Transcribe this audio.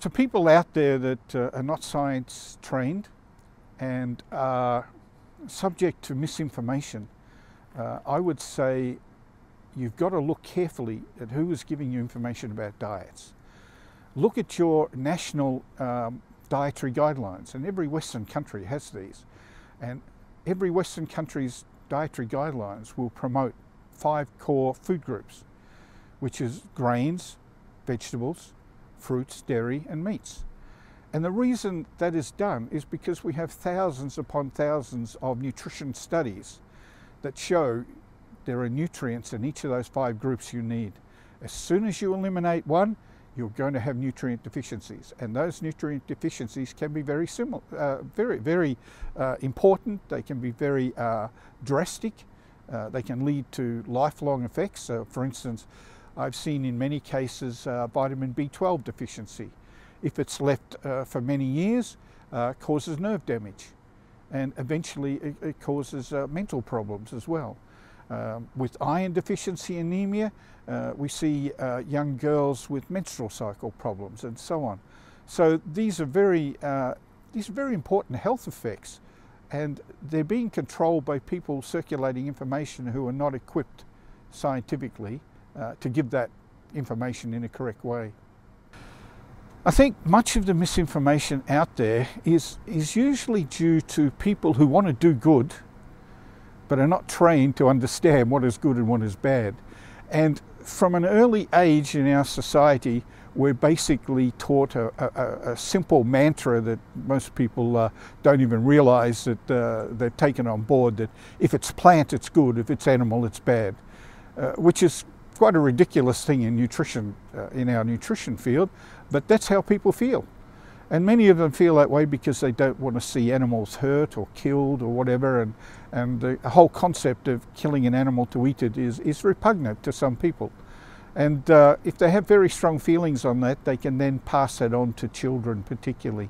To people out there that are not science trained and are subject to misinformation, I would say you've got to look carefully at who is giving you information about diets. Look at your national dietary guidelines, and every Western country has these. And every Western country's dietary guidelines will promote 5 core food groups, which is grains, vegetables, fruits, dairy and meats. And the reason that is done is because we have thousands upon thousands of nutrition studies that show there are nutrients in each of those 5 groups you need. As soon as you eliminate one, you're going to have nutrient deficiencies, and those nutrient deficiencies can be very similar, very important. They can be very drastic. They can lead to lifelong effects. For instance, I've seen in many cases vitamin B12 deficiency. If it's left for many years, causes nerve damage, and eventually it causes mental problems as well. With iron deficiency anemia, we see young girls with menstrual cycle problems and so on. So these are very important health effects, and they're being controlled by people circulating information who are not equipped scientifically to give that information in a correct way. I think much of the misinformation out there is usually due to people who want to do good but are not trained to understand what is good and what is bad. And from an early age in our society, we're basically taught a simple mantra that most people don't even realize that they've taken on board, that if it's plant, it's good, if it's animal, it's bad, which is quite a ridiculous thing in nutrition, in our nutrition field, but that's how people feel. And many of them feel that way because they don't want to see animals hurt or killed or whatever, and the whole concept of killing an animal to eat it is repugnant to some people. And if they have very strong feelings on that, they can then pass that on to children particularly.